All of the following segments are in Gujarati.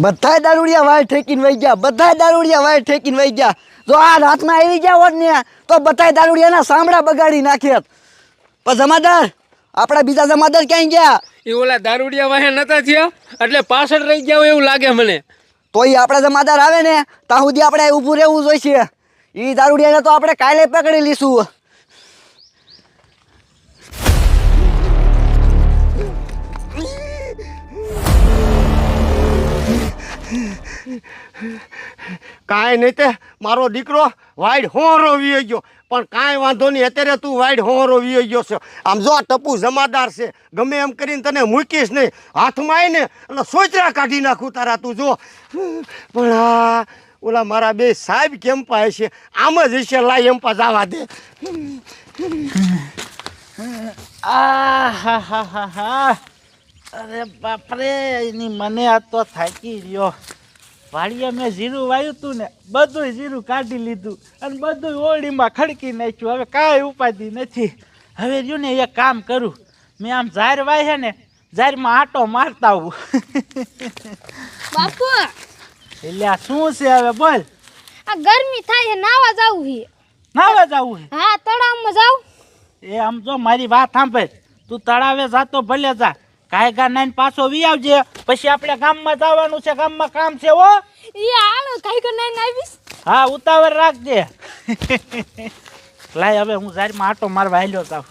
બધાય દારૂડિયા વાય ઠેકીને વહી ગયા, બધાય દારૂડિયા વાય ઠેકીને વહી ગયા. જો આ રાતમાં આવી ગયા હોત ને તો બધાય દારૂડિયાના સાંભળા બગાડી નાખ્યા. પણ જમાદાર, આપણા બીજા જમાદાર ક્યાંય ગયા? એ ઓલા દારૂડિયા વાહે નતા થયા એટલે પાછળ રહી ગયા હોય એવું લાગે મને. તોય આપણા જમાદાર આવે ને ત્યાં સુધી આપણે ઊભું રહેવું જોઈશે. એ દારૂડિયાને તો આપણે કાલે પકડી લઈશું. કાંઈ નહીં તે મારો દીકરો વાઈડ હોરો વી ગયો, પણ કાંઈ વાંધો નહીં. અત્યારે તું વાઈડ હોરો વી ગયો છે. આમ જો ટપુ જમાદાર છે, ગમે એમ કરીને તને મૂકીશ નહીં. હાથમાં આવીને એટલે સોચરા કાઢી નાખું તારા. તું જો પણ આ ઓલા મારા બે સાહેબ કેમ પાય છે, આમ જ હશે. લાય એમ પા જવા દે. અરે બાપરે, એની મને આ તો થાકી રહ્યો. વાડીએ મેં જીરું વાવ્યું હતું ને, બધું જીરું કાઢી લીધું અને બધું ઓળીમાં ખડકી નાખ્યું. હવે કાંઈ ઉપાધિ નથી. હવે રહ્યું ને એક કામ કરું, મેં આમ ઝાર વાય છે ને, ઝારમાં આટો મારતા આવું. બાપુ એટલે આ શું છે હવે બોલ? આ ગરમી થાય છે, નાવા જાવું છે. નાવા જવું છે? હા, તળાવમાં જાવ. એ આમ જો મારી વાત સાંભળ, તું તળાવે જાતો ભલે જા, કાંઈ ગા નાઈને પાછો વી આવજે. પછી આપણે ગામમાં જવાનું છે, ગામમાં કામ છે. હો ઈ હાલો, કાઈ કર નાઈને આવીશ. હા, ઉતાવળ રાખજે. લાય હવે હું ઝારમાં આટો મારવા હાલ્યો જાઉં.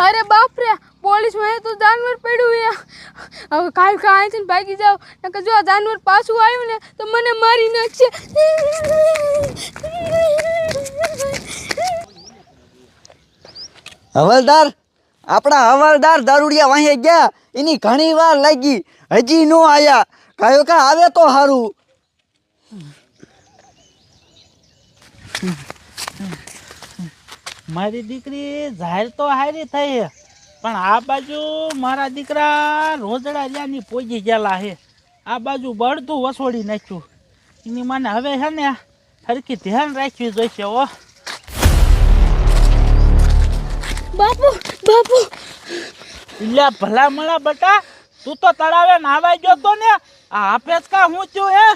અરે બાપ રે, પોલીસ માં તો જાનવર પડ્યું છે. હવે કાઈ અહીંથી ભાગી જાવ, નકર જો આ જાનવર પાછું આવ્યું ને તો મને મારી નાખશે. હવાલદાર, આપણા હવાલદાર દારૂડિયા વાહે ગયા, એની ઘણી વાર લાગી, હજી નો આયા. કાયો કા આવે તો સારું. મારી દીકરી જાહેર તો હારી થઈ, પણ આ બાજુ મારા દીકરા રોજડા જ્યાંની પોજી ગયેલા છે. આ બાજુ બળતું વસોડી નાખ્યું. એની મને હવે છે ને હરખી ધ્યાન રાખવી જોઈશે. હો બાપુ બાપુ, એટલે ભલા મળા બટા, તું તો તળાવે નાવા ગયો તો ને, આ હાફેજ કા હું છું? હે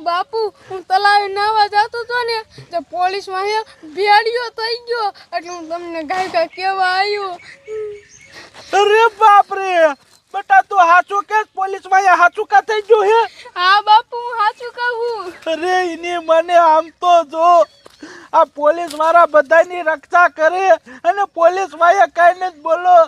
બાપુ, હું તલાવે નાવા જતો તો ને, તો પોલીસ માં ભેડિયો થઈ ગયો, એટલે હું તમને ગાયકા કેવા આવ્યો. અરે બાપ રે બટા, તું હાચું કે પોલીસ માં હાચું કા થઈ ગયું? હે હા બાપુ, હું સાચું કહું. અરે એની મને આમ તો જો, આ પોલીસ વાળા બધાની રક્ષા કરે અને પોલીસ વાળા કઈ નથી બોલો.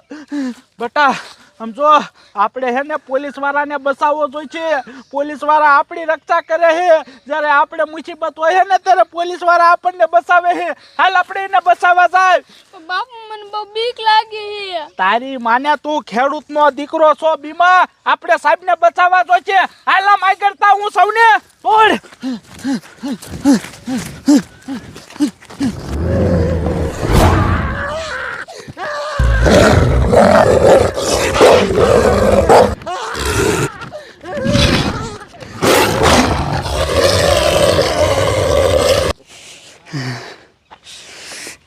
બટા આમ જો, આપણે હે ને પોલીસ વાળાને બચાવવો જોઈએ. પોલીસ વાળા આપણી રક્ષા કરે છે. જ્યારે આપણે મુસીબત હોય ને ત્યારે પોલીસ વાળા આપણને બચાવે છે. હાલ આપણે એને બચાવવા જાય. બાપુ, મને બહુ બીક લાગે છે. તારી માને, તું ખેડૂતનો દીકરો છો બીમા, આપણે સાહેબને બચાવવા જોઈએ. હાલ આમ આગળ કરતા હું સૌને બોલ.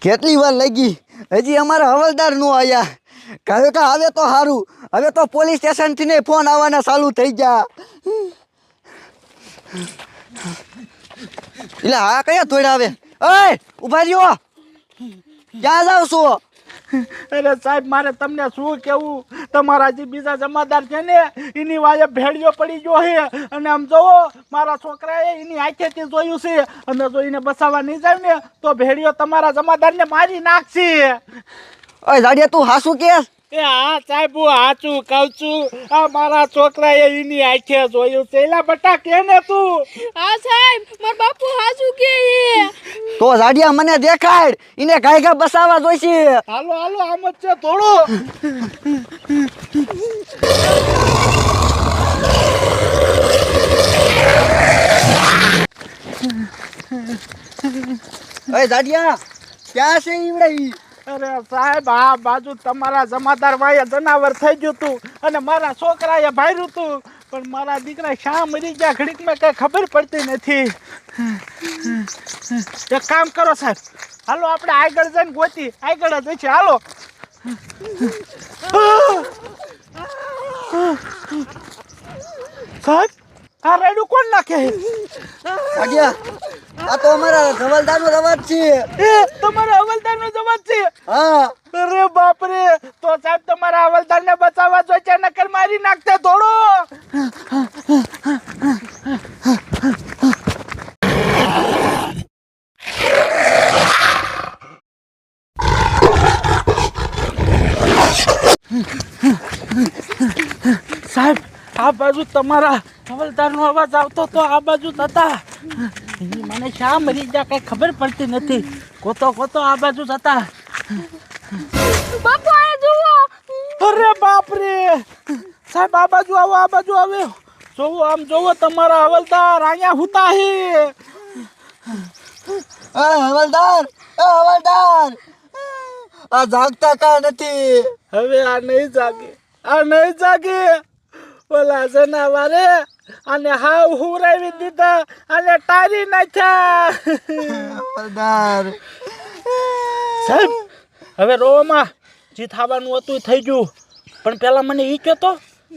કેટલી વાર લાગી, હજી અમારા હવાલદાર નો આયા. કાયો કા આવે તો સારું. હવે તો પોલીસ સ્ટેશન થી ને ફોન આવવાના ચાલુ થઈ ગયા. એટલે હા, કયા થોડા આવે? ઓય ઉભા રહ્યો, ક્યાં જાવ છો? અરે સાહેબ, મારે તમને શું કેવું, તમારા જે બીજા જમાદાર છે ને એની વાયે ભેડિયો પડી ગયો છે. અને આમ જોવો, મારા છોકરાએ એની આંખેથી જોયું છે, અને જો એને બસાવવા નહીં જાય ને તો ભેડિયો તમારા જમાદારને મારી નાખશે. ઓય જાડિયા, તું હાસું કે? એ હા સાહેબ હું સાચું કહું છું આ મારા છોકરાએ એની આંખે જોયું છે એલા બટા કે ને તું હા સાહેબ મારા બાપુ હાચું કે તો જાડિયા મને દેખાડ એને ઘાય બસાવા જોઈશે. હાલો હાલો આમ જ છે થોડું ઓય જાડિયા ક્યાં છે ઈવડે ઈ? અરે સાહેબ આ બાજુ તમારા જમાદાર ભાઈએ જનાવર થઈ ગયું તું અને મારા છોકરાએ ભાર્યું તું પણ મારા દીકરા શા મરી ગયા ઘડીકમાં કઈ ખબર પડતી નથી. એક કામ કરો સાહેબ હાલો આપણે આગળ જઈને ગોતી આગળ જ છે હાલો. સાહેબ આ રેડું કોણ નાખે જાડિયા આ તો અમારા હવલદારનો અવાજ છે. એ તમારા હવલદારનો જવાબ છે. હા અરે બાપ રે તો સાહેબ તમારા હવલદારને બચાવવા જોઈએ નકર મારી નાખતે થોડો. સાહેબ આ બાજુ તમારા હવલદારનો અવાજ આવતો તો આ બાજુ જ હતા. મને શા મરી ગયા કઈ ખબર પડતી નથી. ગોતો ગોતો આ બાજુ જ હતા. બાપુ આ જુઓ અરે બાપ રે સાહેબ આ બાજુ આવો આ બાજુ આવ્યો જોવો આમ જોવો તમારા હવલદાર અહીંયા હુતા હે. હવલદાર આ જાગતા કા નથી? હવે આ નહીં જાગે ઓલા જનાવરે અને હાવ હુરાવી દીધા અને ટારી નાખ્યા. હવલદાર સાહેબ હવે રોવામાં જે થવાનું હતું એ થઈ ગયું પણ પેલા મને ઈ કહો તો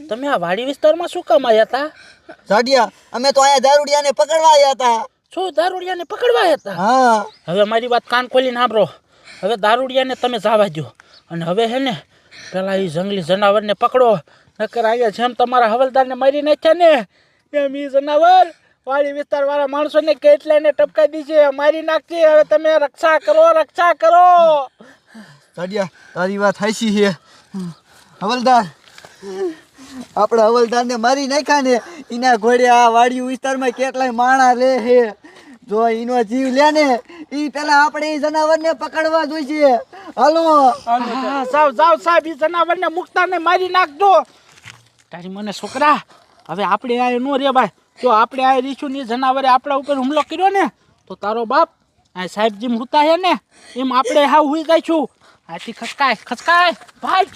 તમે આ વાડી વિસ્તારમાં શું કામ આવ્યા હતા? જાડિયા અમે તો અહીંયા દારૂડિયાને પકડવા આવ્યા હતા. શું દારૂડિયાને પકડવા આવ્યા હતા? હા હવે મારી વાત કાન ખોલીને સાંભળો. હવે દારૂડિયાને તમે જવા દો અને હવે હે ને પેલા એ જંગલી જનાવરને પકડો નકર અહીંયા જેમ તમારા હવલદારને મારી નાખ્યા ને એમ એ જનાવર વાડી વિસ્તારવાળા માણસોને કેટલાને ટપકાઈ દીશે મારી નાખશે. હવે તમે રક્ષા કરો. જાડિયા તારી વાત હાચી છે. હવલદાર આપણા હવલદારને મારી નાખ્યા ને એના ઘોડે આ વાડી વિસ્તારમાં કેટલાય માણા લે છે. જો એનો જીવ લે ને એ પેલા આપણે એ જનાવરને પકડવા જોઈશે. હાલો જાવ સાહેબ એ જનાવરને મુકતાને મારી નાખજો. તારી મને છોકરા હવે આપણે આ નો રે ભાઈ જો આપણે આ રીછું ની જનાવરે આપણા ઉપર હુમલો કર્યો ને તો તારો બાપ આ સાહેબ જેમ હુતા હે ને એમ આપણે હાવ હુઈ જઈશું. આથી ખસકાય ભાઈ